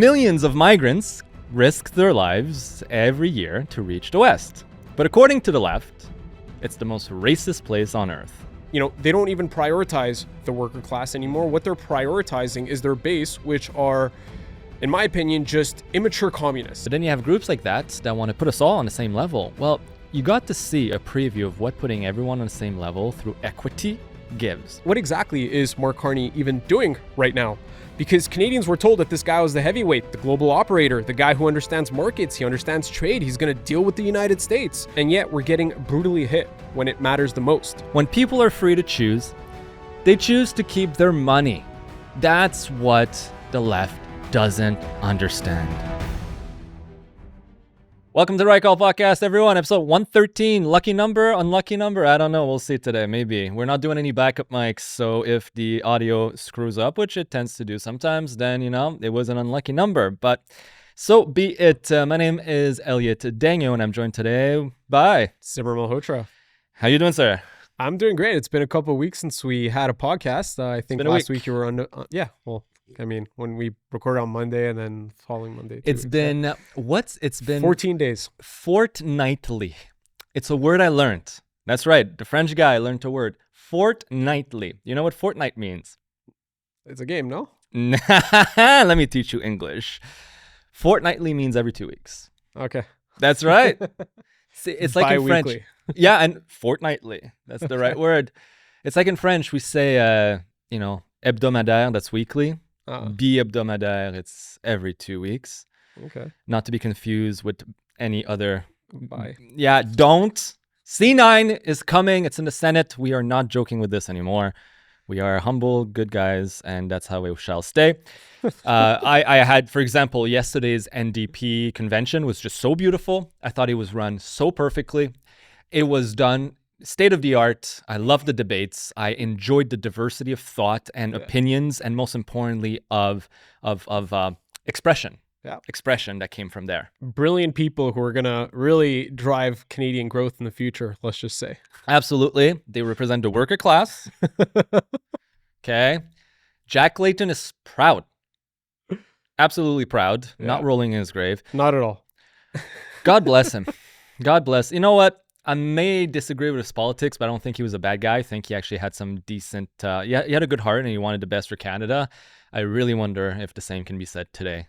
millions of migrants risk their lives every year to reach the West. But according to the left, it's the most racist place on earth. You know, they don't even prioritize the worker class anymore. What they're prioritizing is their base, which are, in my opinion, just immature communists. But then you have groups like that want to put us all on the same level. Well, you got to see a preview of what putting everyone on the same level through equity gives. What exactly is Mark Carney even doing right now? Because Canadians were told that this guy was the heavyweight, the global operator, the guy who understands markets, he understands trade, he's going to deal with the United States. And yet we're getting brutally hit when it matters the most. When people are free to choose, they choose to keep their money. That's what the left doesn't understand. Welcome to the Right Call Podcast, everyone. Episode 113. Lucky number, unlucky number? I don't know. We'll see today. Maybe. We're not doing any backup mics, so if the audio screws up, which it tends to do sometimes, then, it was an unlucky number. But so be it. My name is Elliot Daniel, and I'm joined today by Simmer Malhotra. How you doing, sir? I'm doing great. It's been a couple of weeks since we had a podcast. I think last week you were on. When we recorded on Monday and then following Monday. It's been 14 days. Fortnightly. It's a word I learned. That's right. The French guy learned a word. Fortnightly. You know what fortnight means? It's a game, no? Let me teach you English. Fortnightly means every 2 weeks. Okay. That's right. See, it's like in Bi-weekly. French. Yeah, and fortnightly. That's the right word. It's like in French, we say, hebdomadaire, that's weekly. Bi-hebdomadaire, it's every 2 weeks. Okay. Not to be confused with any other. Bye. Yeah, don't. C9 is coming. It's in the Senate. We are not joking with this anymore. We are humble, good guys, and that's how we shall stay. I had, for example, yesterday's NDP Convention was just so beautiful. I thought it was run so perfectly. It was done state of the art. I loved the debates. I enjoyed the diversity of thought and opinions, and most importantly, of expression. Yeah. Expression that came from there. Brilliant people who are going to really drive Canadian growth in the future, let's just say. Absolutely. They represent the worker class. Okay. Jack Layton is proud. Absolutely proud. Yeah. Not rolling in his grave. Not at all. God bless him. God bless. You know what? I may disagree with his politics, but I don't think he was a bad guy. I think he actually had some decent, he had a good heart and he wanted the best for Canada. I really wonder if the same can be said today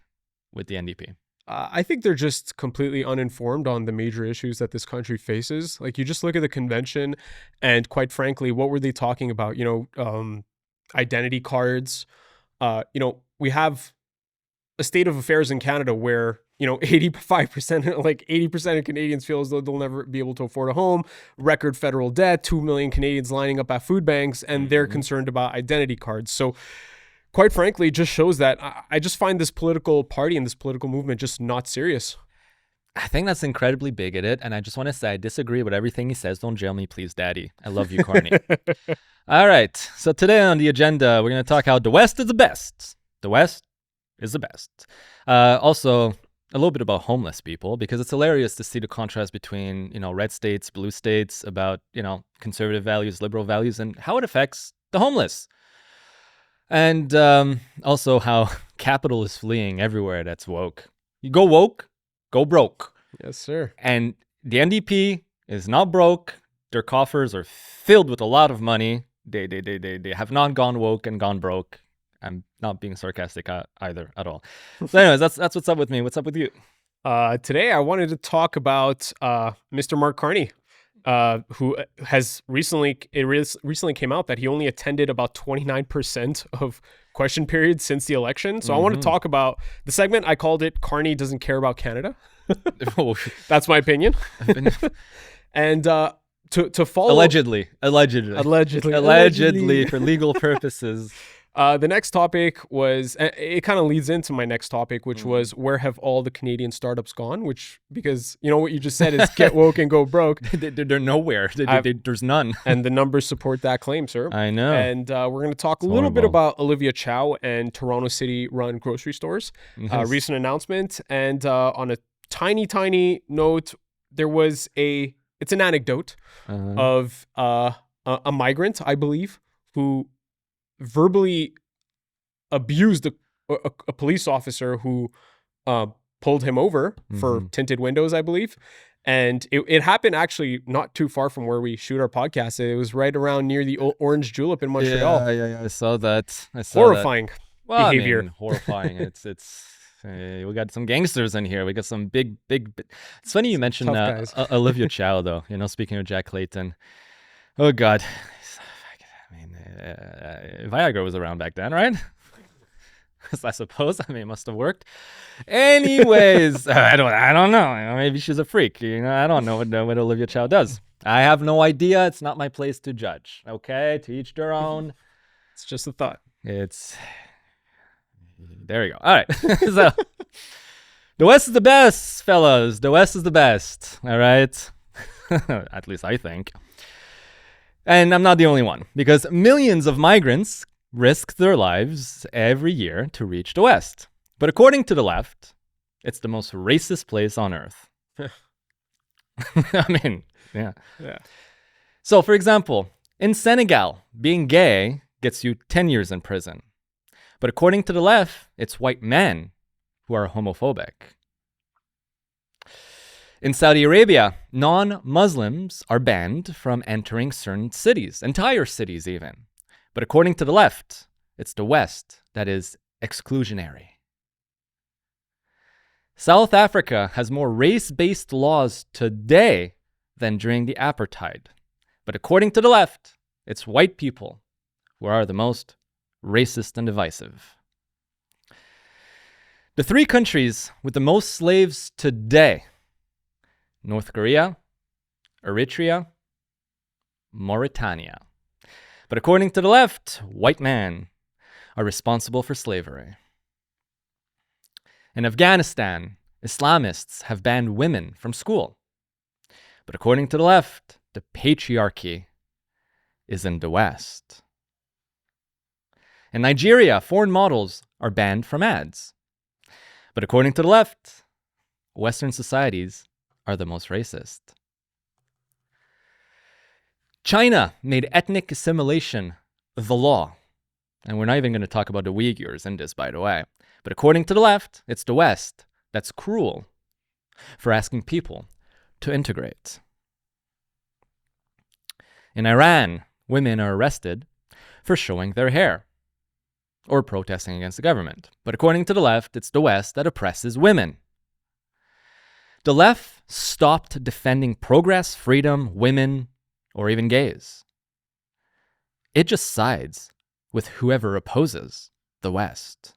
with the NDP. I think they're just completely uninformed on the major issues that this country faces. Like, you just look at the convention and quite frankly, what were they talking about? Identity cards. We have a state of affairs in Canada where 85%, like 80% of Canadians feel as though they'll never be able to afford a home, record federal debt, 2 million Canadians lining up at food banks, and they're concerned about identity cards. So quite frankly, it just shows that I just find this political party and this political movement just not serious. I think that's incredibly bigoted, and I just want to say I disagree with everything he says. Don't jail me, please, Daddy. I love you, Carney. All right, so today on the agenda, we're going to talk how the West is the best. The West is the best. Also, a little bit about homeless people, because it's hilarious to see the contrast between, red states, blue states, about, conservative values, liberal values, and how it affects the homeless. And also how capital is fleeing everywhere that's woke. You go woke, go broke. Yes, sir. And the NDP is not broke. Their coffers are filled with a lot of money. They have not gone woke and gone broke. I'm not being sarcastic either at all. So anyways, that's what's up with me. What's up with you? Today, I wanted to talk about Mr. Mark Carney, who has recently came out that he only attended about 29% of question periods since the election. So I want to talk about the segment. I called it "Carney Doesn't Care About Canada." That's my opinion. And to follow allegedly for legal purposes. The next topic was, it kind of leads into my next topic, which was, where have all the Canadian startups gone? Because what you just said is get woke and go broke. They're nowhere. There's none. And the numbers support that claim, sir. I know. And we're going to talk a little bit about Olivia Chow and Toronto City run grocery stores. Yes. Recent announcement. And on a tiny note, it's an anecdote of a migrant, I believe, who verbally abused a police officer who pulled him over for tinted windows, I believe. And it happened actually not too far from where we shoot our podcast. It was right around near the Orange Julep in Montreal. Yeah. I saw that. Horrifying behavior. I mean, horrifying. We got some gangsters in here. We got some big. It's funny you mentioned Olivia Chow, though. You know, speaking of Jack Layton. Oh God. I mean, Viagra was around back then, right? I suppose. I mean, it must have worked. Anyways, I don't know. Maybe she's a freak. You know, I don't know what Olivia Chow does. I have no idea. It's not my place to judge. Okay, to each their own. It's just a thought. There you go. All right. So, the West is the best, fellas. The West is the best. All right. At least I think. And I'm not the only one, because millions of migrants risk their lives every year to reach the West. But according to the left, it's the most racist place on earth. I mean, yeah. So, for example, in Senegal, being gay gets you 10 years in prison. But according to the left, it's white men who are homophobic. In Saudi Arabia, non-Muslims are banned from entering certain cities, entire cities even. But according to the left, it's the West that is exclusionary. South Africa has more race-based laws today than during the apartheid. But according to the left, it's white people who are the most racist and divisive. The three countries with the most slaves today: North Korea, Eritrea, Mauritania. But according to the left, white men are responsible for slavery. In Afghanistan, Islamists have banned women from school. But according to the left, the patriarchy is in the West. In Nigeria, foreign models are banned from ads. But according to the left, Western societies are the most racist. China made ethnic assimilation the law. And we're not even going to talk about the Uyghurs in this, by the way. But according to the left, it's the West that's cruel for asking people to integrate. In Iran, women are arrested for showing their hair or protesting against the government. But according to the left, it's the West that oppresses women. The left stopped defending progress, freedom, women, or even gays. It just sides with whoever opposes the West.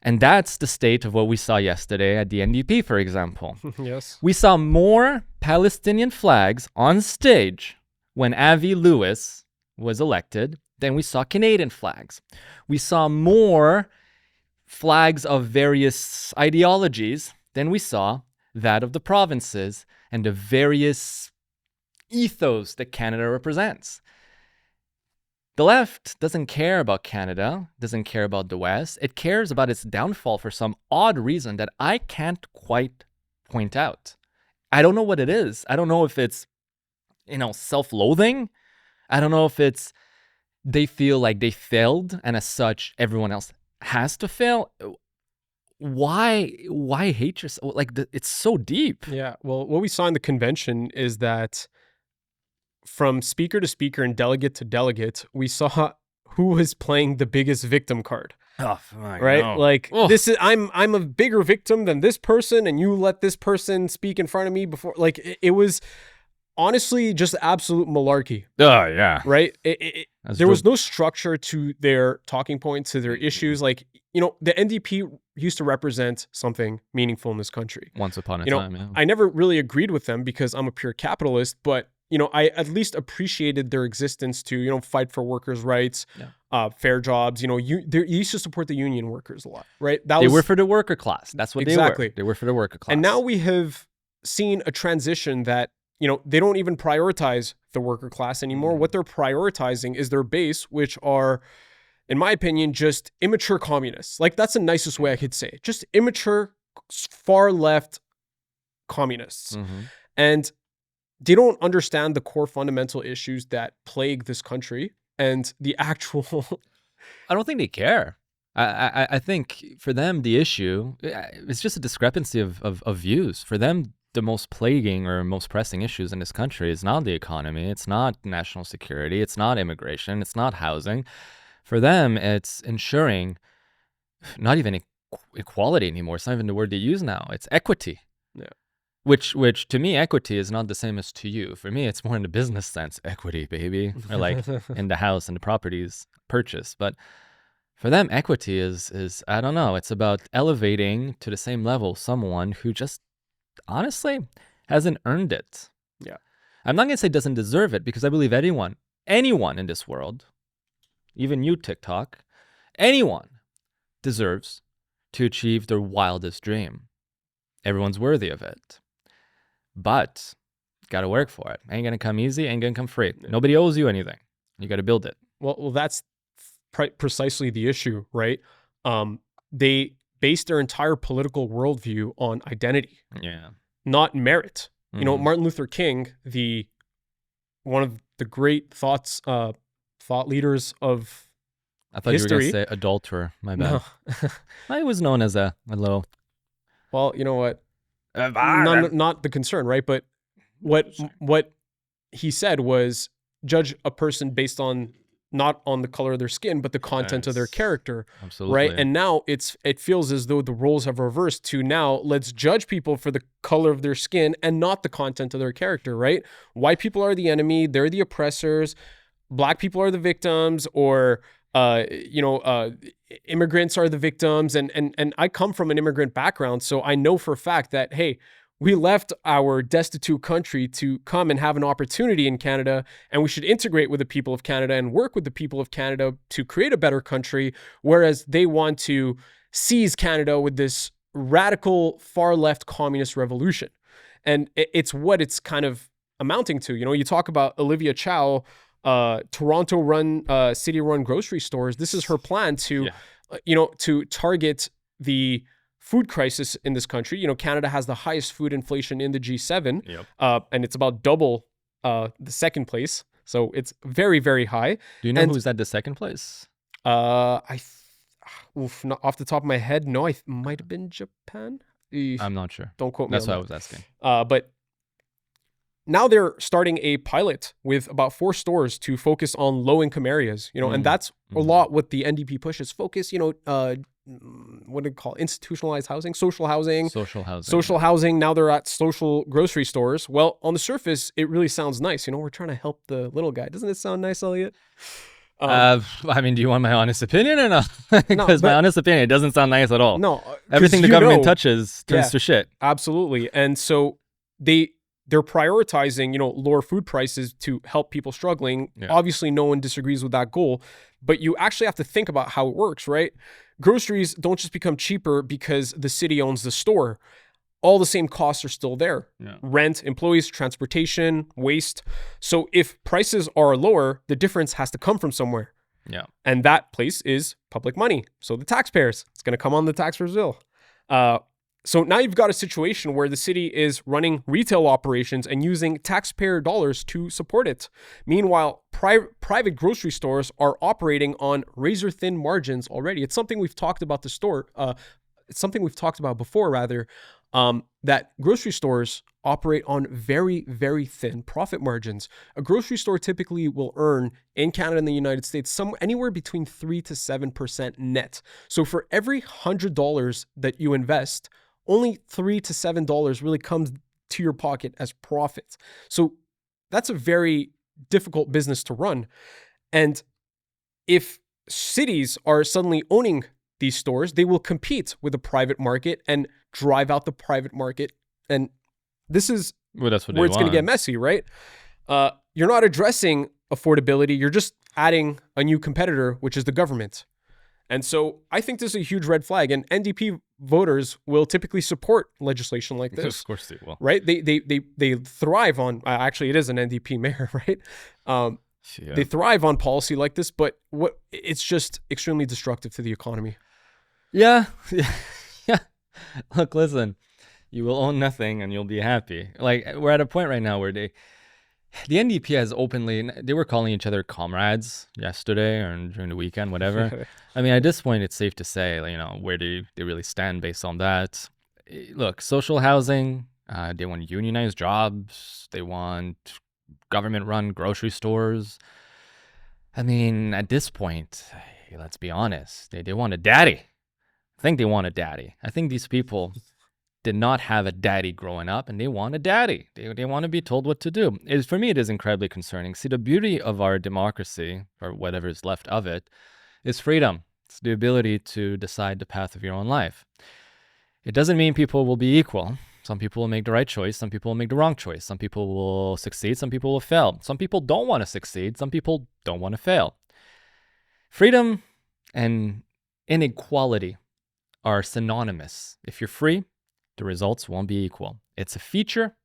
And that's the state of what we saw yesterday at the NDP, for example. Yes. We saw more Palestinian flags on stage when Avi Lewis was elected than we saw Canadian flags. We saw more flags of various ideologies than we saw that of the provinces and the various ethos that Canada represents. The left doesn't care about Canada, doesn't care about the West. It cares about its downfall for some odd reason that I can't quite point out. I don't know what it is. I don't know if it's, self-loathing. I don't know if it's they feel like they failed and as such everyone else has to fail. Why hate yourself? It's so deep. Yeah. Well, what we saw in the convention is that from speaker to speaker and delegate to delegate, we saw who was playing the biggest victim card. Oh, right? No. This is I'm a bigger victim than this person, and you let this person speak in front of me before. It was honestly just absolute malarkey. Oh yeah. Right? There was no structure to their talking points, to their issues. The NDP used to represent something meaningful in this country. Once upon a time, yeah. I never really agreed with them because I'm a pure capitalist, but I at least appreciated their existence to, fight for workers' rights, fair jobs. They used to support the union workers a lot, right? They were for the worker class. That's what exactly. they were. They were for the worker class. And now we have seen a transition that, they don't even prioritize the worker class anymore. What they're prioritizing is their base, which are, in my opinion, just immature communists. That's the nicest way I could say it. Just immature, far left communists. Mm-hmm. And they don't understand the core fundamental issues that plague this country and the actual... I don't think they care. I think for them, the issue, it's just a discrepancy of views. For them, the most plaguing or most pressing issues in this country is not the economy. It's not national security. It's not immigration. It's not housing. For them, it's ensuring not even equality anymore. It's not even the word they use now. It's equity. Yeah. Which to me, equity is not the same as to you. For me, it's more in the business sense, equity, baby, or like in the house and the properties purchase. But for them, equity is I don't know. It's about elevating to the same level someone who just honestly hasn't earned it. Yeah. I'm not gonna say doesn't deserve it, because I believe anyone in this world, even you, TikTok, anyone deserves to achieve their wildest dream. Everyone's worthy of it. But got to work for it. Ain't going to come easy, ain't going to come free. Yeah. Nobody owes you anything. You got to build it. Well, that's precisely the issue, right? They base their entire political worldview on identity, not merit. Mm-hmm. You know, Martin Luther King, one of the great thought leaders of I thought history. You were going to say adulterer. My bad. No. I was known as a little. Well, you know what? Not the concern, right? But what he said was judge a person based on not on the color of their skin, but the content of their character. Absolutely. Right. And now it feels as though the roles have reversed to now let's judge people for the color of their skin and not the content of their character. Right. White people are the enemy. They're the oppressors. Black people are the victims, or immigrants are the victims. And I come from an immigrant background, so I know for a fact that, hey, we left our destitute country to come and have an opportunity in Canada, and we should integrate with the people of Canada and work with the people of Canada to create a better country, whereas they want to seize Canada with this radical far left communist revolution. And it's what it's kind of amounting to. You know, you talk about Olivia Chow, Toronto-run, city-run grocery stores. This is her plan to, to target the food crisis in this country. You know, Canada has the highest food inflation in the G7, and it's about double the second place. So it's very, very high. Do you know who's at the second place? Not off the top of my head, no. I might have been Japan. I'm not sure. Don't quote me. That's what I was asking. But now they're starting a pilot with about 4 stores to focus on low-income areas. You know, and that's a lot what the NDP pushes. Focus. You know, what do you call it? Institutionalized housing, social housing. Social housing. Now they're at social grocery stores. Well, on the surface, it really sounds nice. You know, we're trying to help the little guy. Doesn't it sound nice, Elliot? I mean, do you want my honest opinion or not? Because my honest opinion, it doesn't sound nice at all. No. Everything the government touches turns to shit. Absolutely. And so they're prioritizing, you know, lower food prices to help people struggling. Yeah. Obviously, no one disagrees with that goal, but you actually have to think about how it works, right? Groceries don't just become cheaper because the city owns the store. All the same costs are still there. Yeah. Rent, employees, transportation, waste. So if prices are lower, the difference has to come from somewhere. Yeah. And that place is public money. So the taxpayers, it's going to come on the taxpayers' bill. So now you've got a situation where the city is running retail operations and using taxpayer dollars to support it. Meanwhile, private grocery stores are operating on razor-thin margins already. It's something we've talked about it's something we've talked about before, rather, that grocery stores operate on very, very thin profit margins. A grocery store typically will earn in Canada and the United States anywhere between 3 to 7% net. So for every $100 that you invest, only $3 to $7 really comes to your pocket as profit. So that's a very difficult business to run. And if cities are suddenly owning these stores, they will compete with the private market and drive out the private market. And this is where it's going to get messy, right? You're not addressing affordability. You're just adding a new competitor, which is the government. And so I think this is a huge red flag, and NDP voters will typically support legislation like this. Of course they will. Right? They thrive on, actually it is an NDP mayor, right? They thrive on policy like this, but it's just extremely destructive to the economy. Yeah. Look, listen, you will own nothing and you'll be happy. Like, we're at a point right now where The NDP has openly, they were calling each other comrades yesterday or during the weekend, whatever. I mean, at this point, it's safe to say, you know, where do they really stand based on that? Look, social housing, they want unionized jobs, they want government-run grocery stores. I mean, at this point, let's be honest, they want a daddy. I think they want a daddy. I think these people did not have a daddy growing up, and they want a daddy. They want to be told what to do. For me, it is incredibly concerning. See, the beauty of our democracy, or whatever is left of it, is freedom. It's the ability to decide the path of your own life. It doesn't mean people will be equal. Some people will make the right choice. Some people will make the wrong choice. Some people will succeed. Some people will fail. Some people don't want to succeed. Some people don't want to fail. Freedom and inequality are synonymous. If you're free, the results won't be equal. It's a feature,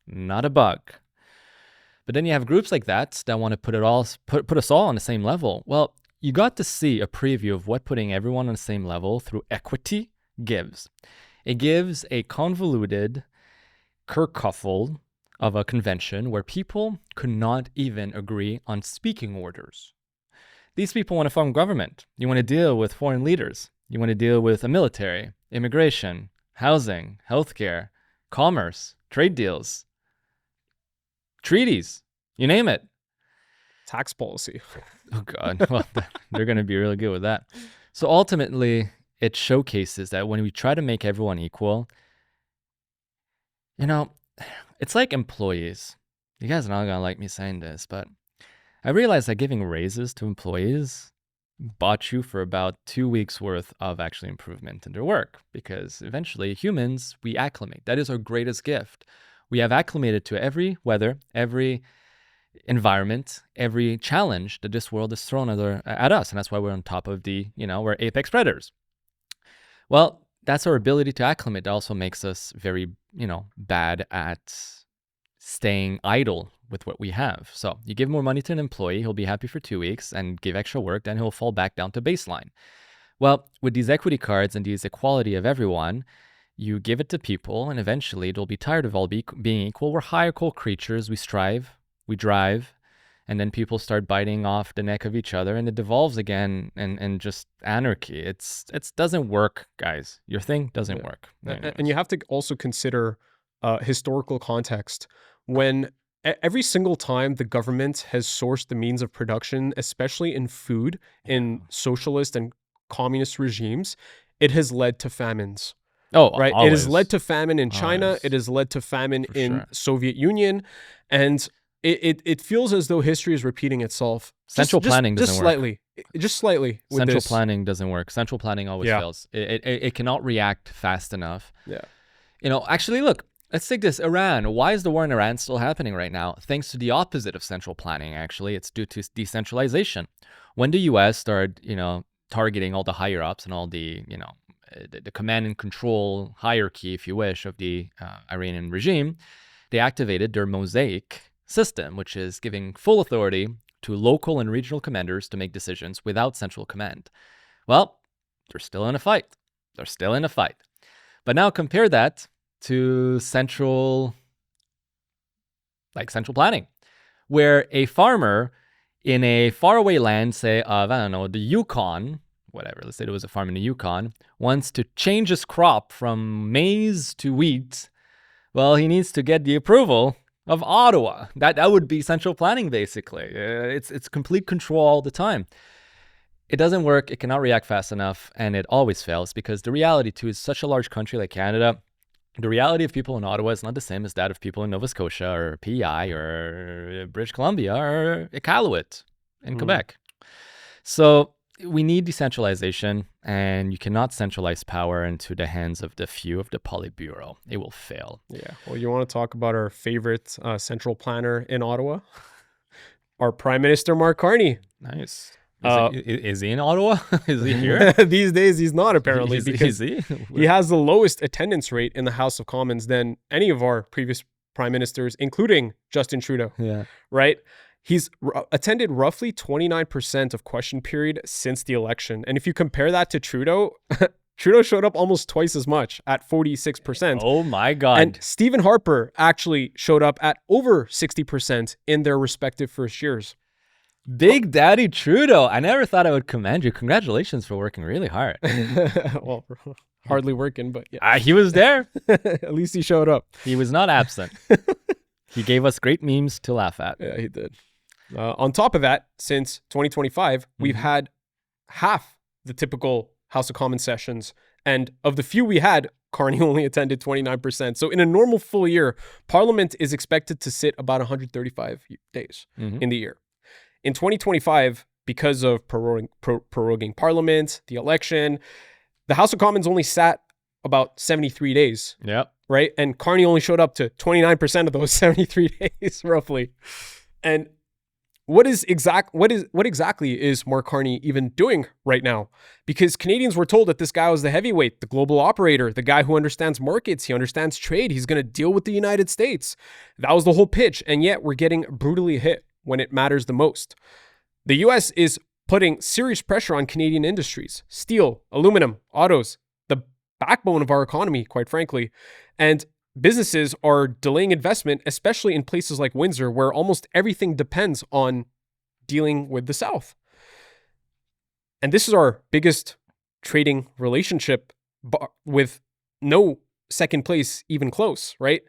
not a bug. But then you have groups like that want to put us all on the same level. Well, you got to see a preview of what putting everyone on the same level through equity gives. It gives a convoluted kerfuffle of a convention where people could not even agree on speaking orders. These people want to form government. You want to deal with foreign leaders. You want to deal with a military, immigration, housing, healthcare, commerce, trade deals, treaties, you name it. Tax policy. Oh, God. Well, they're going to be really good with that. So ultimately, it showcases that when we try to make everyone equal, you know, it's like employees. You guys are not going to like me saying this, but I realized that giving raises to employees bought you for about 2 weeks worth of actually improvement in their work, because eventually humans, we acclimate. That is our greatest gift. We have acclimated to every weather, every environment, every challenge that this world has thrown at us. And that's why we're on top of we're apex predators. Well, that's our ability to acclimate. That also makes us very, bad at staying idle with what we have. So you give more money to an employee, he'll be happy for 2 weeks and give extra work, then he'll fall back down to baseline. Well, with these equity cards and these equality of everyone, you give it to people and eventually they'll be tired of all being equal. We're hierarchical creatures. We strive, we drive, and then people start biting off the neck of each other and it devolves again and just anarchy. It doesn't work, guys. Your thing doesn't work. And you have to also consider historical context. When every single time the government has sourced the means of production, especially in food, in socialist and communist regimes, it has led to famines. Oh, right. Always. It has led to famine in China. Always. It has led to famine For in sure. Soviet Union. And it feels as though history is repeating itself. Central planning doesn't work. Just slightly. Central planning doesn't work. Central planning always fails. It cannot react fast enough. Yeah. Actually, look, let's take this. Iran. Why is the war in Iran still happening right now? Thanks to the opposite of central planning, actually. It's due to decentralization. When the U.S. started, targeting all the higher ups and all the command and control hierarchy, if you wish, of the Iranian regime, they activated their mosaic system, which is giving full authority to local and regional commanders to make decisions without central command. Well, they're still in a fight. But now compare that to central planning, where a farmer in a faraway land, say of, the Yukon, whatever, let's say there was a farm in the Yukon, wants to change his crop from maize to wheat, well, he needs to get the approval of Ottawa. That would be central planning, basically. It's complete control all the time. It doesn't work. It cannot react fast enough, and it always fails because the reality, too, is such a large country like Canada. The reality of people in Ottawa is not the same as that of people in Nova Scotia or PEI or British Columbia or Iqaluit in Quebec. So we need decentralization, and you cannot centralize power into the hands of the few of the Politburo. It will fail. Yeah. Well, you want to talk about our favorite central planner in Ottawa? Our Prime Minister, Mark Carney. Nice. Is he in Ottawa? Is he here? These days, he's not, apparently, because he has the lowest attendance rate in the House of Commons than any of our previous prime ministers, including Justin Trudeau. Yeah. Right? He's attended roughly 29% of question period since the election. And if you compare that to Trudeau, Trudeau showed up almost twice as much at 46%. Oh my God. And Stephen Harper actually showed up at over 60% in their respective first years. Big Daddy Trudeau. I never thought I would commend you. Congratulations for working really hard. Well, hardly working, but yeah. He was there. At least he showed up. He was not absent. He gave us great memes to laugh at. Yeah, he did. On top of that, since 2025, we've had half the typical House of Commons sessions. And of the few we had, Carney only attended 29%. So in a normal full year, Parliament is expected to sit about 135 days in the year. In 2025, because of proroguing Parliament, the election, the House of Commons only sat about 73 days. Yep. Right? And Carney only showed up to 29% of those 73 days, roughly. And what exactly is Mark Carney even doing right now? Because Canadians were told that this guy was the heavyweight, the global operator, the guy who understands markets, he understands trade, he's going to deal with the United States. That was the whole pitch. And yet we're getting brutally hit when it matters the most. The US is putting serious pressure on Canadian industries, steel, aluminum, autos, the backbone of our economy, quite frankly. And businesses are delaying investment, especially in places like Windsor, where almost everything depends on dealing with the South. And this is our biggest trading relationship with no second place even close, right?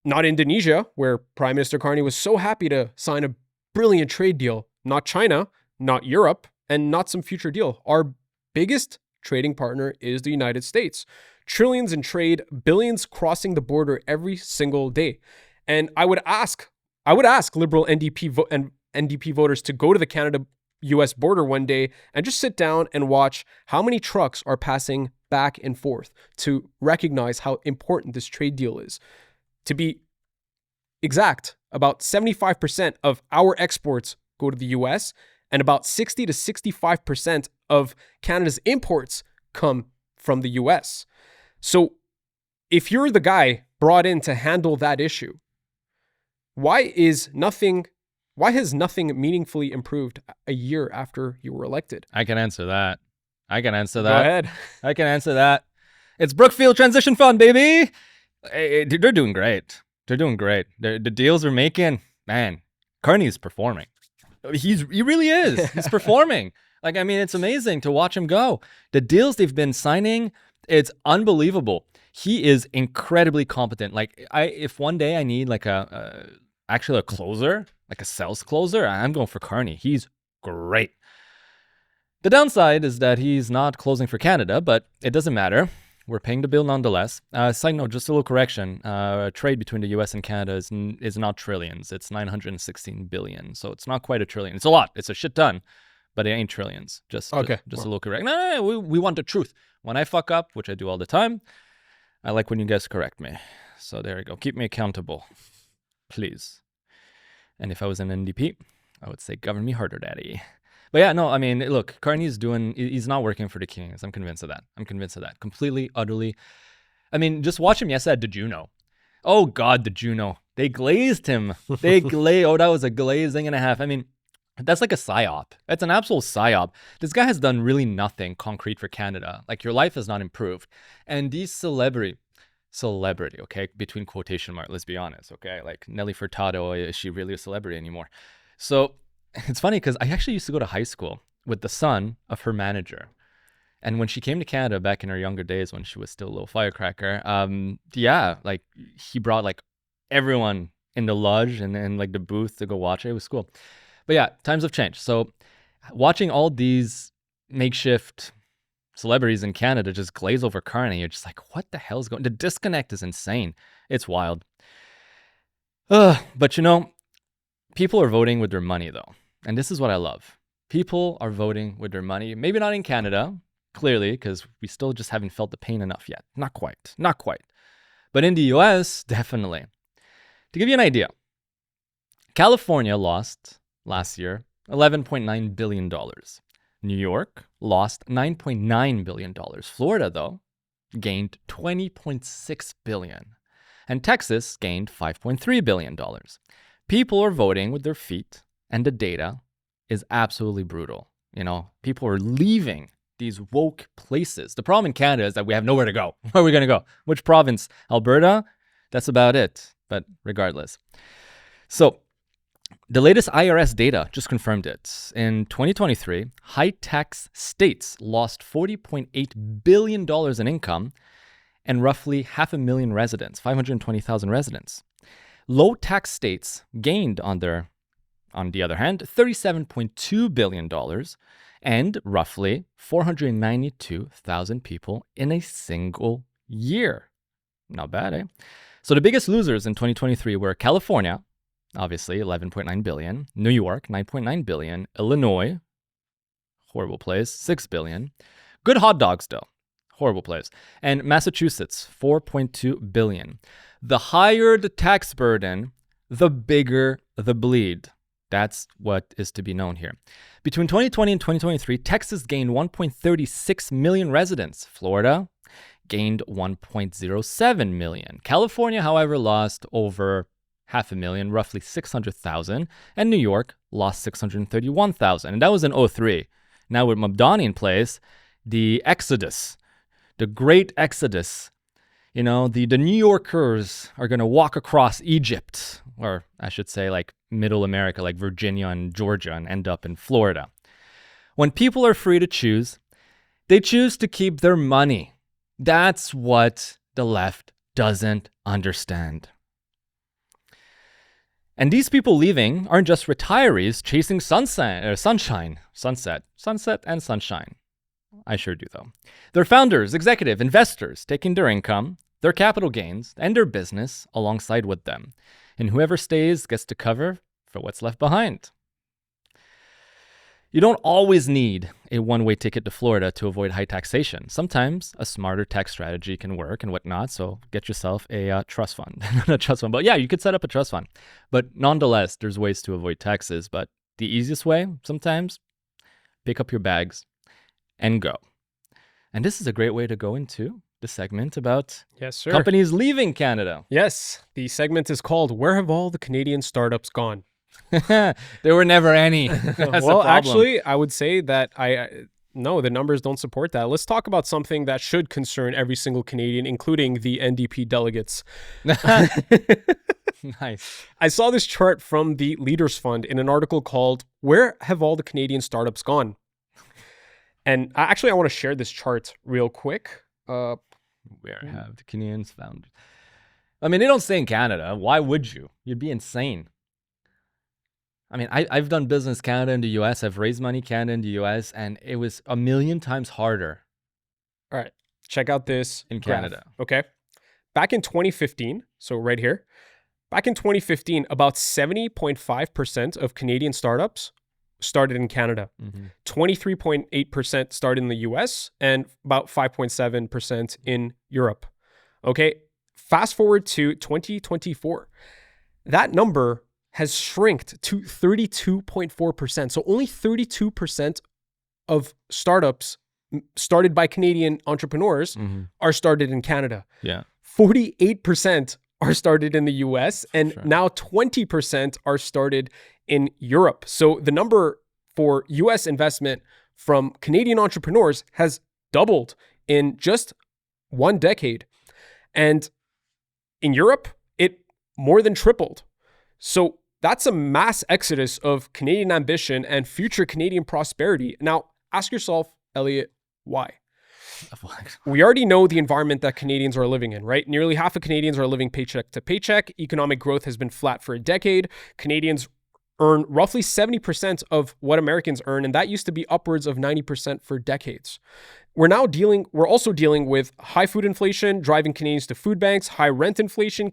Not Indonesia, where Prime Minister Carney was so happy to sign a brilliant trade deal. Not China, not Europe, and not some future deal. Our biggest trading partner is the United States. Trillions in trade, billions crossing the border every single day. And I would ask liberal NDP voters to go to the Canada-US border one day and just sit down and watch how many trucks are passing back and forth to recognize how important this trade deal is. To be exact, about 75% of our exports go to the US, and about 60 to 65% of Canada's imports come from the US. So if you're the guy brought in to handle that issue, why has nothing meaningfully improved a year after you were elected? I can answer that. Go ahead. I can answer that. It's Brookfield Transition Fund, baby. They're doing great. They're doing great. The deals they're making, man, Carney's performing. He really is. He's performing. Like, I mean, it's amazing to watch him go. The deals they've been signing, it's unbelievable. He is incredibly competent. Like, if one day I need like actually a closer, like a sales closer, I'm going for Carney. He's great. The downside is that he's not closing for Canada, but it doesn't matter. We're paying the bill nonetheless. Side note, just a little correction. Trade between the US and Canada is not trillions. It's 916 billion. So it's not quite a trillion. It's a lot. It's a shit ton, but it ain't trillions. Just a little correct. No, we want the truth. When I fuck up, which I do all the time, I like when you guys correct me. So there you go. Keep me accountable, please. And if I was an NDP, I would say, govern me harder, daddy. But yeah, no, I mean, look, Carney's he's not working for the Kings. I'm convinced of that. Completely, utterly. I mean, just watch him yesterday at the Juno. Oh, God, the Juno. They glazed him. Oh, that was a glazing and a half. I mean, that's like a psyop. That's an absolute psyop. This guy has done really nothing concrete for Canada. Like, your life has not improved. And these celebrity, okay, between quotation marks, let's be honest, okay? Like, Nelly Furtado, is she really a celebrity anymore? So it's funny because I actually used to go to high school with the son of her manager. And when she came to Canada back in her younger days, when she was still a little firecracker, like he brought like everyone in the lodge and like the booth to go watch it. It was cool. But yeah, times have changed. So watching all these makeshift celebrities in Canada just glaze over Carney, you're just like, what the hell is going on? The disconnect is insane. It's wild. But you know, people are voting with their money though. And this is what I love. People are voting with their money. Maybe not in Canada, clearly, because we still just haven't felt the pain enough yet. Not quite. But in the US, definitely. To give you an idea, California lost last year $11.9 billion. New York lost $9.9 billion. Florida, though, gained $20.6 billion. And Texas gained $5.3 billion. People are voting with their feet, and the data is absolutely brutal. You know, people are leaving these woke places. The problem in Canada is that we have nowhere to go. Where are we going to go? Which province? Alberta? That's about it. But regardless. So the latest IRS data just confirmed it. In 2023, high-tax states lost $40.8 billion in income and roughly 500,000 residents, 520,000 residents. Low-tax states gained on the other hand, $37.2 billion and roughly 492,000 people in a single year. Not bad, eh? So the biggest losers in 2023 were California, obviously, 11.9 billion, New York, 9.9 billion, Illinois, horrible place, 6 billion. Good hot dogs, though. Horrible place. And Massachusetts, 4.2 billion. The higher the tax burden, the bigger the bleed. That's what is to be known here. Between 2020 and 2023, Texas gained 1.36 million residents. Florida gained 1.07 million. California, however, lost over 500,000, roughly 600,000. And New York lost 631,000. And that was in 2003. Now with Mamdani in place, the exodus, the great exodus, the New Yorkers are going to walk across Egypt, or I should say like middle America, like Virginia and Georgia, and end up in Florida. When people are free to choose, they choose to keep their money. That's what the left doesn't understand. And these people leaving aren't just retirees chasing sunset and sunshine. I sure do, though. They're founders, executive, investors taking their income, their capital gains, and their business alongside with them. And whoever stays gets to cover for what's left behind. You don't always need a one-way ticket to Florida to avoid high taxation. Sometimes a smarter tax strategy can work and whatnot, so get yourself a trust fund. Not a trust fund, but yeah, you could set up a trust fund. But nonetheless, there's ways to avoid taxes. But the easiest way, sometimes, pick up your bags and go. And this is a great way to go into the segment about companies leaving Canada. Yes, the segment is called Where Have All the Canadian Startups Gone? There were never any. Well, actually, I would say that no, the numbers don't support that. Let's talk about something that should concern every single Canadian, including the NDP delegates. Nice. I saw this chart from the Leaders Fund in an article called Where Have All the Canadian Startups Gone? And I want to share this chart real quick. Where have the Canadians found? I mean, they don't stay in Canada. Why would you? You'd be insane. I mean, I've done business Canada and the US. I've raised money Canada and the US, and it was 1,000,000 times harder. All right. Check out this in graph. Canada. Okay. Back in 2015, so right here, back in 2015, about 70.5% of Canadian startups started in Canada. 23.8% started in the US and about 5.7% in Europe. Okay. Fast forward to 2024. That number has shrinked to 32.4%. So only 32% of startups started by Canadian entrepreneurs are started in Canada. Yeah. 48% are started in the US, and now 20% are started in Europe. So the number for US investment from Canadian entrepreneurs has doubled in just one decade. And in Europe, it more than tripled. So that's a mass exodus of Canadian ambition and future Canadian prosperity. Now, ask yourself, Elliot, why? We already know the environment that Canadians are living in, right? Nearly half of Canadians are living paycheck to paycheck. Economic growth has been flat for a decade. Canadians earn roughly 70% of what Americans earn, and that used to be upwards of 90% for decades. We're also dealing with high food inflation, driving Canadians to food banks, high rent inflation,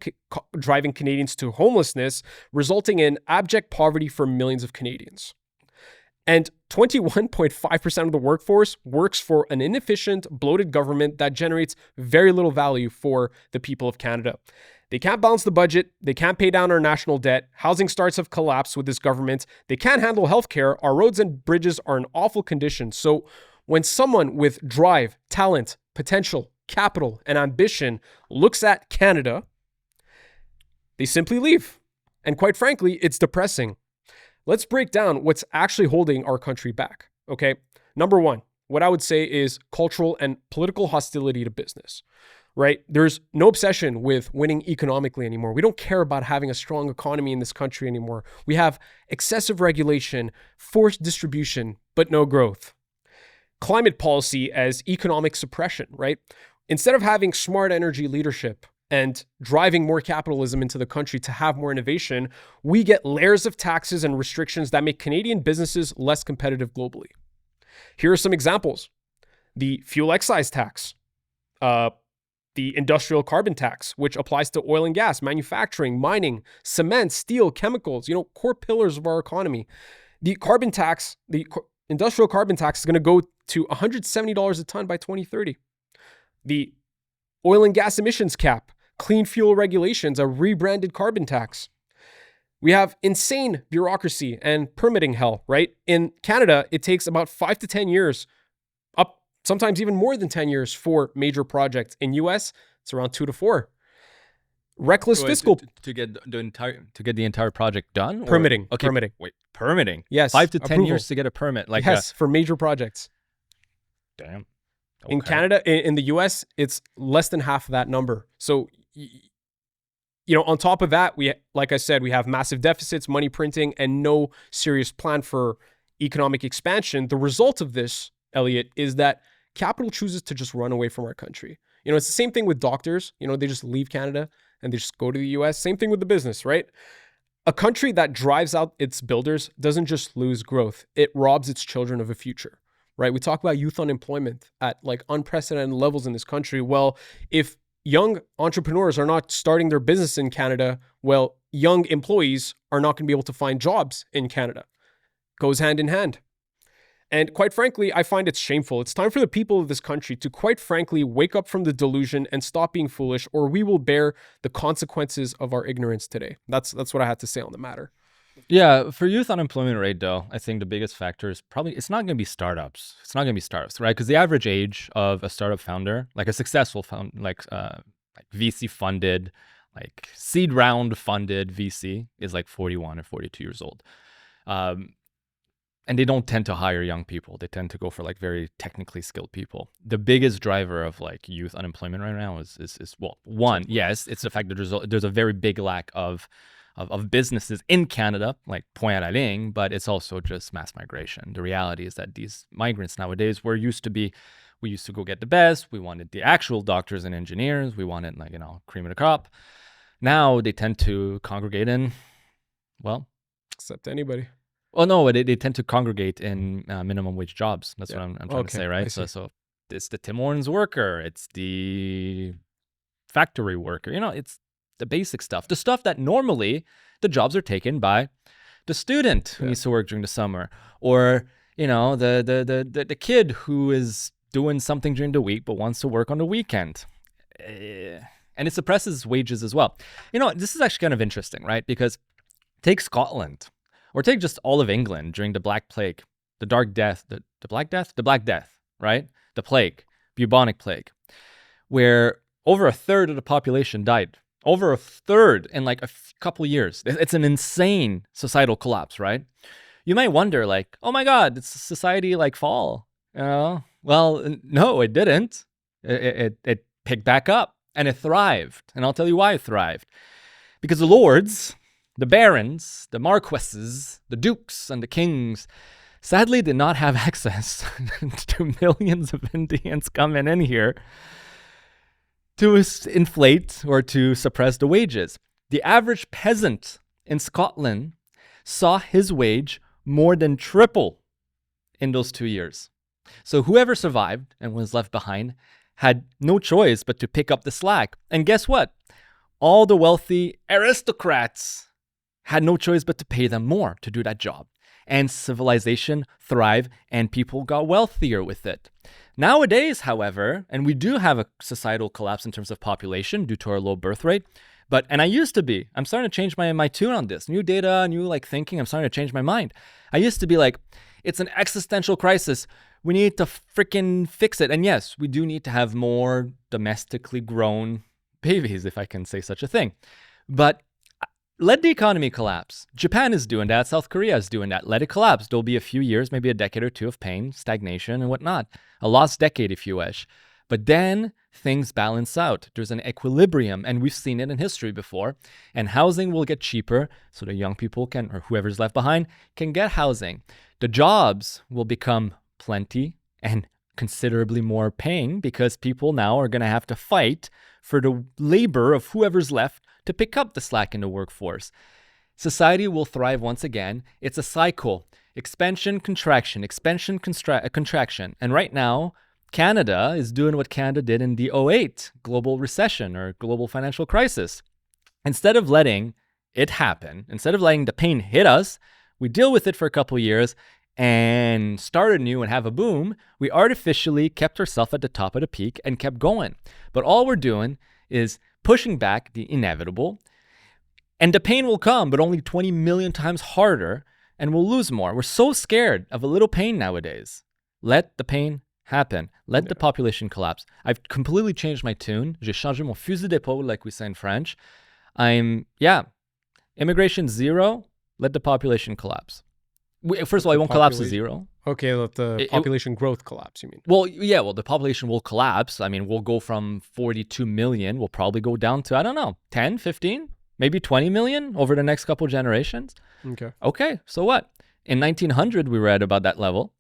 driving Canadians to homelessness, resulting in abject poverty for millions of Canadians. And 21.5% of the workforce works for an inefficient, bloated government that generates very little value for the people of Canada. They can't balance the budget. They can't pay down our national debt. Housing starts have collapsed with this government. They can't handle healthcare. Our roads and bridges are in awful condition. So when someone with drive, talent, potential, capital, and ambition looks at Canada, they simply leave. And quite frankly, it's depressing. Let's break down what's actually holding our country back. Okay. Number one, what I would say is cultural and political hostility to business, right? There's no obsession with winning economically anymore. We don't care about having a strong economy in this country anymore. We have excessive regulation, forced distribution, but no growth. Climate policy as economic suppression, right? Instead of having smart energy leadership and driving more capitalism into the country to have more innovation, we get layers of taxes and restrictions that make Canadian businesses less competitive globally. Here are some examples. The fuel excise tax, the industrial carbon tax, which applies to oil and gas, manufacturing, mining, cement, steel, chemicals, core pillars of our economy. The carbon tax, industrial carbon tax is going to go to $170 a ton by 2030. The oil and gas emissions cap, clean fuel regulations, a rebranded carbon tax. We have insane bureaucracy and permitting hell, right? In Canada, it takes about 5 to 10 years, up sometimes even more than 10 years for major projects. In US, it's around 2 to 4. Reckless fiscal to get the entire project done. Permitting. Okay, permitting. Wait, permitting. Yes. 5 to 10 approval. years to get a permit. Like yes, for major projects. Damn. In Canada, in the US, it's less than half of that number. So, on top of that, like I said, we have massive deficits, money printing, and no serious plan for economic expansion. The result of this, Elliot, is that capital chooses to just run away from our country. It's the same thing with doctors. They just leave Canada and they just go to the US. Same thing with the business, right? A country that drives out its builders doesn't just lose growth. It robs its children of a future, right? We talk about youth unemployment at like unprecedented levels in this country. Well, if young entrepreneurs are not starting their business in Canada, well, young employees are not going to be able to find jobs in Canada. Goes hand in hand. And quite frankly, I find it shameful. It's time for the people of this country to quite frankly wake up from the delusion and stop being foolish, or we will bear the consequences of our ignorance today. That's what I had to say on the matter. Yeah, for youth unemployment rate, though, I think the biggest factor is probably it's not going to be startups. It's not going to be startups, right? Because the average age of a startup founder, like a successful like VC funded, like seed round funded VC, is like 41 or 42 years old. And they don't tend to hire young people. They tend to go for like very technically skilled people. The biggest driver of like youth unemployment right now is well, one, yes, it's the fact that there's a very big lack of businesses in Canada, like point à ligne, but it's also just mass migration. The reality is that these migrants nowadays we used to go get the best. We wanted the actual doctors and engineers. We wanted cream of the crop. Now they tend to congregate in, well, except anybody. Well, no, they tend to congregate in minimum wage jobs. That's what I'm trying to say, right? So it's the Tim Hortons worker, it's the factory worker. It's the basic stuff, the stuff that normally the jobs are taken by the student who needs to work during the summer, or the kid who is doing something during the week but wants to work on the weekend. And it suppresses wages as well. This is actually kind of interesting, right? Because take Scotland. Or take just all of England during the Black Plague, the Dark Death, the Black Death, right? The plague, bubonic plague, where over a third of the population died. Over a third in like a couple years. It's an insane societal collapse, right? You might wonder, like, oh my God, did society like fall? Well, no, it didn't. It picked back up and it thrived. And I'll tell you why it thrived. Because the lords, the barons, the marquesses, the dukes, and the kings sadly did not have access to millions of Indians coming in here to inflate or to suppress the wages. The average peasant in Scotland saw his wage more than triple in those 2 years. So whoever survived and was left behind had no choice but to pick up the slack. And guess what? All the wealthy aristocrats had no choice but to pay them more to do that job. And civilization thrived and people got wealthier with it. Nowadays, however, and we do have a societal collapse in terms of population due to our low birth rate, and I used to be, I'm starting to change my tune on this. New data, new thinking, I'm starting to change my mind. I used to be like, it's an existential crisis. We need to freaking fix it. And yes, we do need to have more domestically grown babies, if I can say such a thing. But let the economy collapse. Japan is doing that. South Korea is doing that. Let it collapse. There'll be a few years, maybe a decade or two of pain, stagnation, and whatnot. A lost decade, if you wish. But then things balance out. There's an equilibrium, and we've seen it in history before. And housing will get cheaper so the young people can, or whoever's left behind, can get housing. The jobs will become plenty and considerably more paying because people now are going to have to fight for the labor of whoever's left to pick up the slack in the workforce. Society will thrive once again. It's a cycle. Expansion, contraction, expansion, contraction. And right now, Canada is doing what Canada did in the 2008 global recession or global financial crisis. Instead of letting it happen, instead of letting the pain hit us, we deal with it for a couple of years and start anew and have a boom. We artificially kept ourselves at the top of the peak and kept going. But all we're doing is pushing back the inevitable. And the pain will come, but only 20 million times harder, and we'll lose more. We're so scared of a little pain nowadays. Let the pain happen. Let the population collapse. I've completely changed my tune. J'ai changé mon fusil d'épaule, like we say in French. Immigration zero, let the population collapse. First of all, it won't collapse to zero. Okay, let the population growth collapse, you mean? Well, yeah, the population will collapse. I mean, we'll go from 42 million. We'll probably go down to, I don't know, 10, 15, maybe 20 million over the next couple generations. Okay, so what? In 1900, we were at about that level.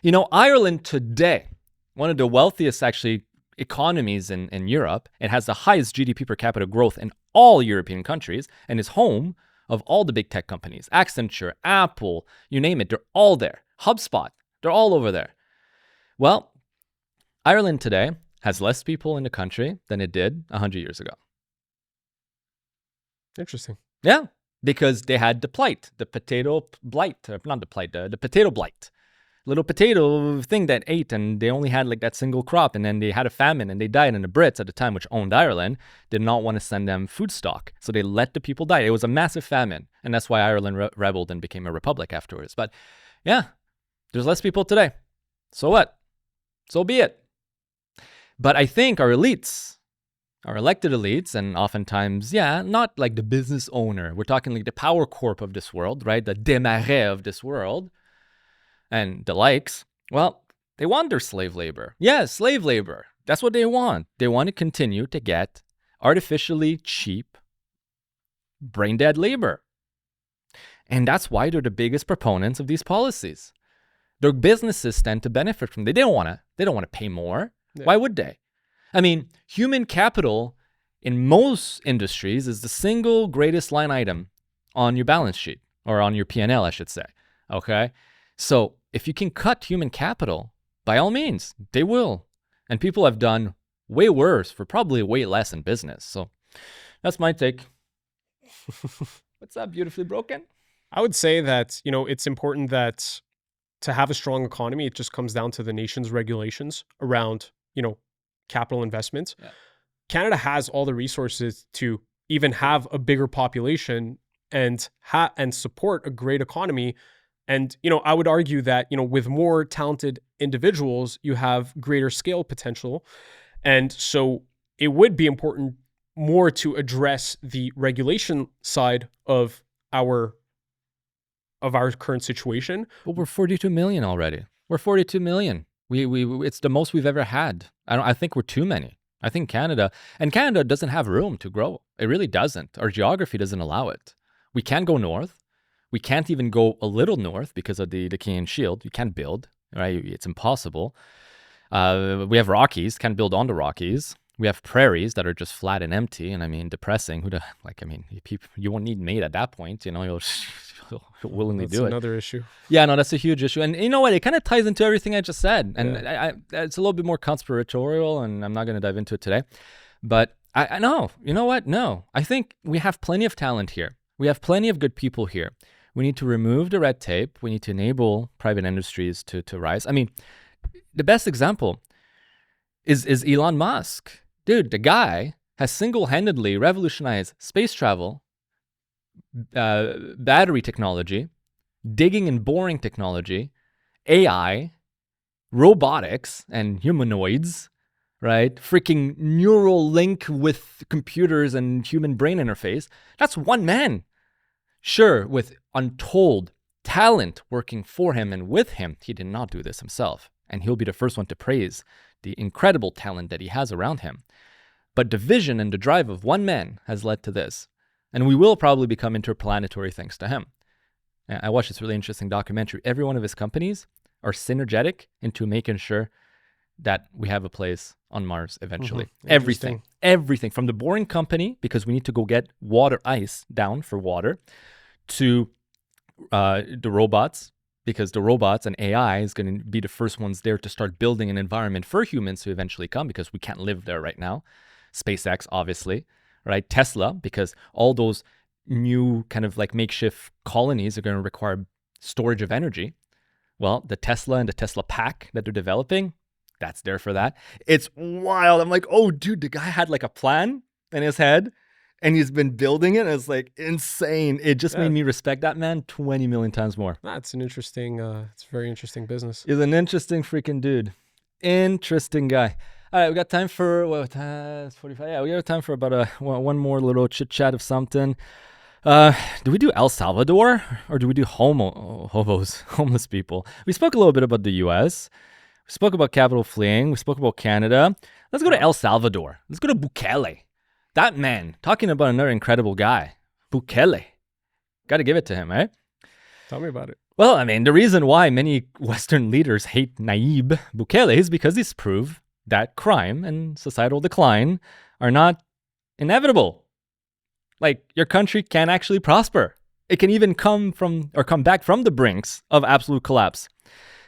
You know, Ireland today, one of the wealthiest, actually, economies in Europe, it has the highest GDP per capita growth in all European countries and is home of all the big tech companies. Accenture, Apple, you name it, they're all there. HubSpot, they're all over there. Well, Ireland today has less people in the country than it did 100 years ago. Interesting. Yeah, because they had the plight, the potato blight, not the plight, the potato blight. Little potato thing that ate, and they only had like that single crop, and then they had a famine and they died. And the Brits at the time, which owned Ireland, did not want to send them food stock, so they let the people die. It was a massive famine, and that's why Ireland rebelled and became a republic afterwards. But yeah, there's less people today. So what? So be it. But I think our elites, our elected elites, and oftentimes, not like the business owner. We're talking like the power corp of this world, right? The démarrés of this world. And the likes, well, they want their slave labor. Yeah, slave labor. That's what they want. They want to continue to get artificially cheap, brain-dead labor. And that's why they're the biggest proponents of these policies. Their businesses tend to benefit from them. They don't want to pay more. Yeah. Why would they? I mean, human capital in most industries is the single greatest line item on your balance sheet, or on your P&L, I should say. Okay? So if you can cut human capital, by all means, they will. And people have done way worse for probably way less in business. So that's my take. What's that, beautifully broken? I would say that, it's important that to have a strong economy, it just comes down to the nation's regulations around, capital investments. Yeah. Canada has all the resources to even have a bigger population and support a great economy. And, I would argue that, with more talented individuals, you have greater scale potential. And so it would be important more to address the regulation side of our current situation. But we're 42 million already. We're 42 million. We it's the most we've ever had. I think we're too many. I think Canada doesn't have room to grow. It really doesn't. Our geography doesn't allow it. We can't go north. We can't even go a little north because of the Canadian Shield. You can't build, right? It's impossible. We have Rockies, can't build on the Rockies. We have prairies that are just flat and empty, and I mean, depressing. You won't need mate at that point. You'll willingly do it. That's another issue. Yeah, no, that's a huge issue. And you know what? It kind of ties into everything I just said. And it's a little bit more conspiratorial, and I'm not going to dive into it today. But I know, you know what? No, I think we have plenty of talent here. We have plenty of good people here. We need to remove the red tape. We need to enable private industries to rise. I mean, the best example is Elon Musk. Dude, the guy has single-handedly revolutionized space travel, battery technology, digging and boring technology, AI, robotics, and humanoids, right? Freaking neural link with computers and human brain interface. That's one man. Sure, with untold talent working for him and with him, he did not do this himself. And he'll be the first one to praise the incredible talent that he has around him. But the vision and the drive of one man has led to this. And we will probably become interplanetary thanks to him. I watched this really interesting documentary. Every one of his companies are synergetic into making sure that we have a place on Mars eventually. Everything from the Boring Company, because we need to go get water ice down for water, to the robots, because the robots and AI is going to be the first ones there to start building an environment for humans to eventually come, because we can't live there right now. SpaceX, obviously, right? Tesla, because all those new kind of like makeshift colonies are going to require storage of energy. Well, the Tesla and the Tesla pack that they're developing, that's there for that. It's wild. I'm like, oh, dude, the guy had like a plan in his head and he's been building it. And it's like insane. It just made me respect that man 20 million times more. That's an interesting, it's a very interesting business. He's an interesting freaking dude. Interesting guy. All right, we got time for, it's 45. Yeah, we have time for about one more little chit chat of something. Do we do El Salvador or do we do homeless people? We spoke a little bit about the U.S. We spoke about capital fleeing. We spoke about Canada. Let's go to El Salvador. Let's go to Bukele. That man, talking about another incredible guy. Bukele. Got to give it to him, right? Tell me about it. Well, I mean, the reason why many Western leaders hate Nayib Bukele is because he's proved that crime and societal decline are not inevitable. Like, your country can actually prosper. It can even come back from the brinks of absolute collapse.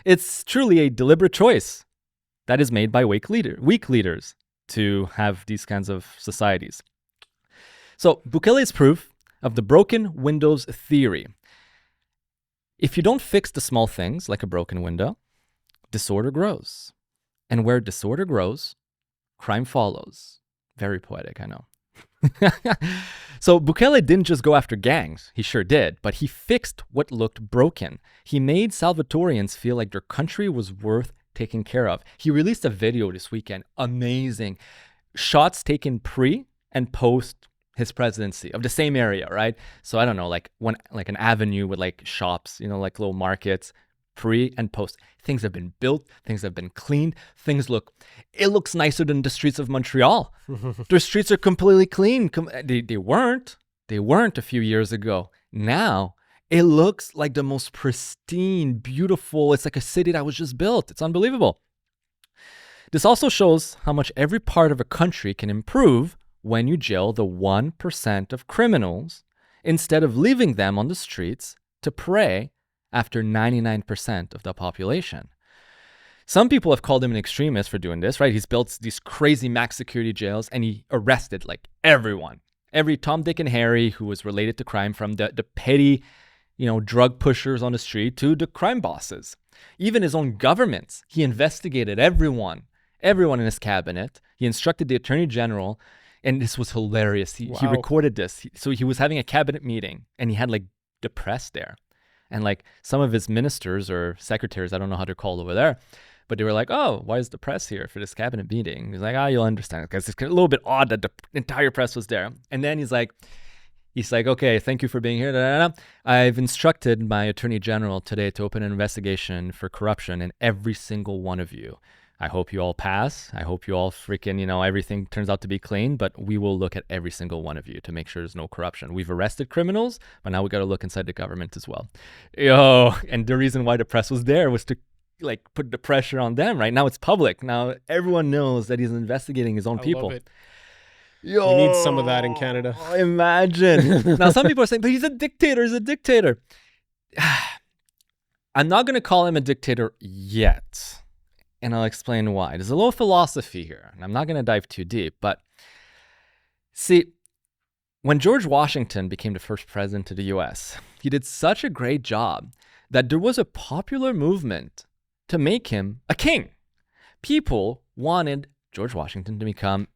It's truly a deliberate choice that is made by weak leaders to have these kinds of societies. So Bukele is proof of the broken windows theory. If you don't fix the small things, like a broken window, disorder grows. And where disorder grows, crime follows. Very poetic, I know. So Bukele didn't just go after gangs. He sure did, but he fixed what looked broken. He made Salvadorians feel like their country was worth taking care of. He released a video this weekend, amazing. Shots taken pre and post his presidency of the same area, right? So I don't know, like an avenue with like shops, like little markets, pre and post. Things have been built, things have been cleaned, it looks nicer than the streets of Montreal. Their streets are completely clean. They weren't a few years ago. Now it looks like the most pristine, beautiful. It's like a city that was just built. It's unbelievable. This also shows how much every part of a country can improve when you jail the 1% of criminals instead of leaving them on the streets to prey after 99% of the population. Some people have called him an extremist for doing this, right? He's built these crazy max security jails and he arrested like everyone. Every Tom, Dick, and Harry who was related to crime, from the petty, drug pushers on the street to the crime bosses. Even his own governments, he investigated everyone in his cabinet. He instructed the Attorney General, and this was hilarious. He recorded this. So he was having a cabinet meeting and he had like the press there. And like some of his ministers or secretaries, I don't know how they're called over there, but they were like, oh, why is the press here for this cabinet meeting? He's like, you'll understand, because it's a little bit odd that the entire press was there. And then he's like, okay, thank you for being here. I've instructed my Attorney General today to open an investigation for corruption in every single one of you. I hope you all pass. I hope you all freaking, everything turns out to be clean, but we will look at every single one of you to make sure there's no corruption. We've arrested criminals, but now we got to look inside the government as well. And the reason why the press was there was to like put the pressure on them, right? Now it's public. Now everyone knows that he's investigating his own people. Love it. We need some of that in Canada. Imagine. Now some people are saying, but he's a dictator. I'm not going to call him a dictator yet. And I'll explain why. There's a little philosophy here, and I'm not going to dive too deep. But see, when George Washington became the first president of the U.S., he did such a great job that there was a popular movement to make him a king. People wanted George Washington to become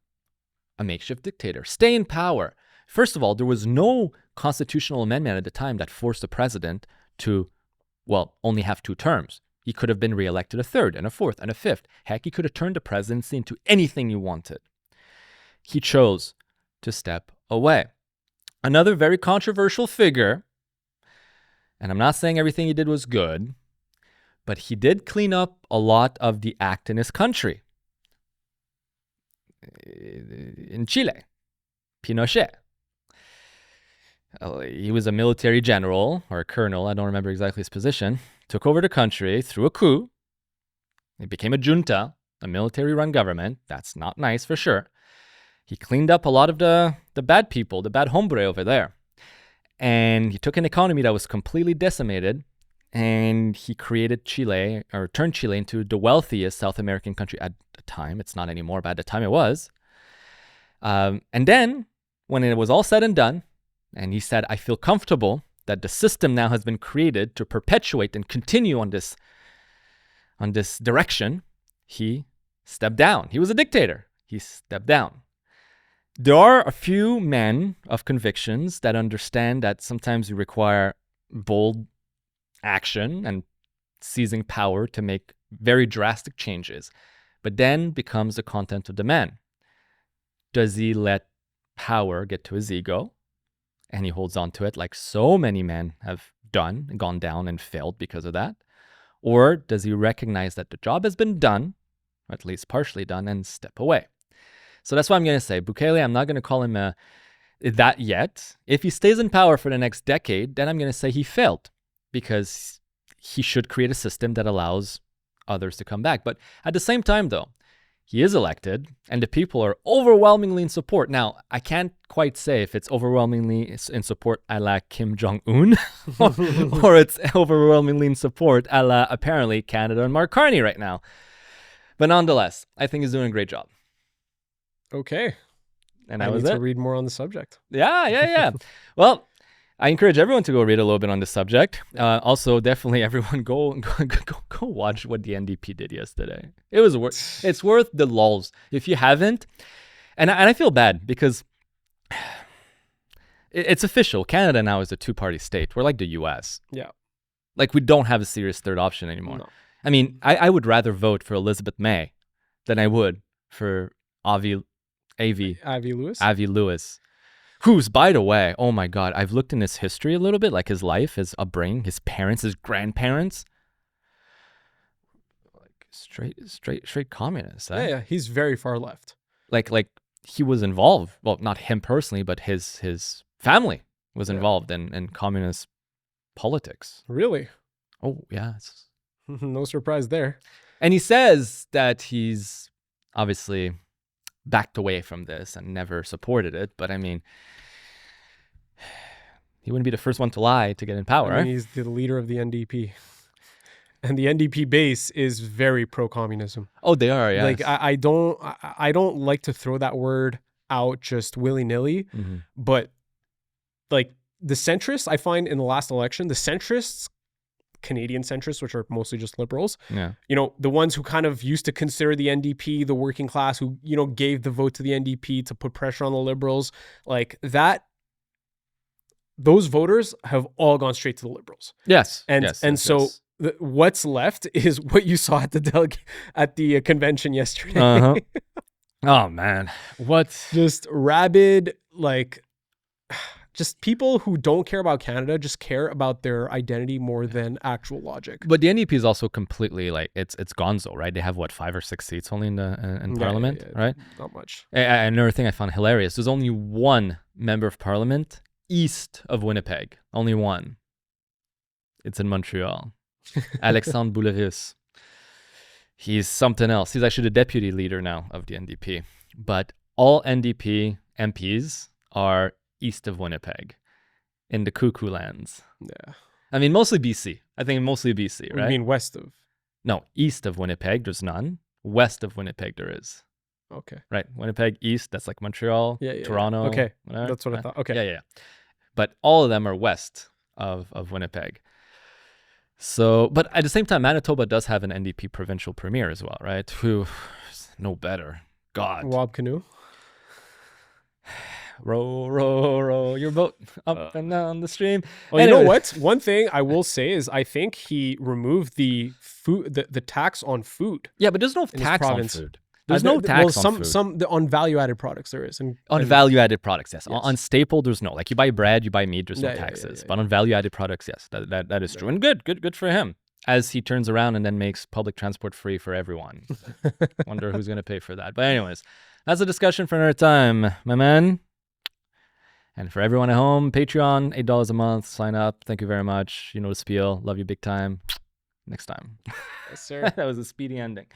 a makeshift dictator, stay in power. First of all, there was no constitutional amendment at the time that forced the president to, only have 2 terms. He could have been reelected a 3rd and a 4th and a 5th. Heck, he could have turned the presidency into anything he wanted. He chose to step away. Another very controversial figure And I'm not saying everything he did was good, but he did clean up a lot of the act in his country. In Chile, Pinochet. He was a military general or a colonel, I don't remember exactly his position, took over the country through a coup. It became a junta, a military-run government. That's not nice for sure. He cleaned up a lot of the bad people, the bad hombre over there. And he took an economy that was completely decimated, and he created Chile, or turned Chile into the wealthiest South American country at the time. It's not anymore, but at the time it was. And then, when it was all said and done, and he said, I feel comfortable that the system now has been created to perpetuate and continue on this direction, he stepped down. He was a dictator. He stepped down. There are a few men of convictions that understand that sometimes you require bold action and seizing power to make very drastic changes, but then becomes the content of the man. Does he let power get to his ego and he holds on to it like so many men have done, gone down and failed because of that? Or does he recognize that the job has been done, or at least partially done, and step away? So that's what I'm going to say. Bukele, I'm not going to call him that yet. If he stays in power for the next decade, then I'm going to say he failed, because he should create a system that allows others to come back. But at the same time, though, he is elected and the people are overwhelmingly in support. Now, I can't quite say if it's overwhelmingly in support a la Kim Jong-un or it's overwhelmingly in support a la apparently Canada and Mark Carney right now. But nonetheless, I think he's doing a great job. Okay. And I that was need it. to read more on the subject. Yeah. Well, I encourage everyone to go read a little bit on this subject. Also, definitely everyone go watch what the NDP did yesterday. It was it's worth the lulz if you haven't. And I feel bad because it's official. Canada now is a two-party state. We're like the U.S. Yeah. Like we don't have a serious third option anymore. No. I mean, I would rather vote for Elizabeth May than I would for Avi Lewis. Who's, by the way, oh my God, I've looked in his history a little bit, like his life, his upbringing, his parents, his grandparents. Like straight communist. Eh? Yeah, he's very far left. Like he was involved. Well, not him personally, but his family was involved in communist politics. Really? Oh yeah. No surprise there. And he says that he's obviously backed away from this and never supported it. But I mean, he wouldn't be the first one to lie to get in power. I mean, he's the leader of the NDP. And the NDP base is very pro-communism. Oh, they are, yes. Like, I don't like to throw that word out just willy-nilly. Mm-hmm. But, like, the centrists, I find in the last election, the centrists, Canadian centrists, which are mostly just liberals, you know, the ones who kind of used to consider the NDP the working class, who, you know, gave the vote to the NDP to put pressure on the liberals, like that, those voters have all gone straight to the liberals. Yes. So what's left is what you saw at the convention yesterday. Oh man, what? Just rabid, like, just people who don't care about Canada just care about their identity more than actual logic. But the NDP is also completely like it's gonzo, right? They have what, 5 or 6 seats only in Parliament, right? Not much. Another thing I found hilarious: there's only one member of Parliament east of Winnipeg. Only one. It's in Montreal. Alexandre Bouleris. He's something else. He's actually the deputy leader now of the NDP. But all NDP MPs are east of Winnipeg, in the Cuckoo Lands. Yeah. I mean, mostly BC. I think mostly BC, right? You mean west of? No, east of Winnipeg, there's none. West of Winnipeg, there is. Okay. Right. Winnipeg east, that's like Montreal, Toronto. Yeah. Okay. Whatever. That's what I thought. Okay. Yeah. But all of them are west of Winnipeg. So, but at the same time, Manitoba does have an NDP provincial premier as well, right? Who is no better. God. Wob Canoe. Row your boat up and down the stream. Well, anyway. You know what? One thing I will say is I think he removed the tax on food. Yeah, but there's no tax on food. There's no tax on food. On value-added products there is. On value-added products, yes. Yes. On staple, there's no. Like you buy bread, you buy meat, there's no Yeah, taxes. But on value-added products, yes, that is true. And good for him. As he turns around and then makes public transport free for everyone. Wonder who's going to pay for that. But anyways, that's a discussion for another time, my man. And for everyone at home, Patreon, $8 a month. Sign up. Thank you very much. You know the spiel. Love you big time. Next time. Yes, sir. That was a speedy ending.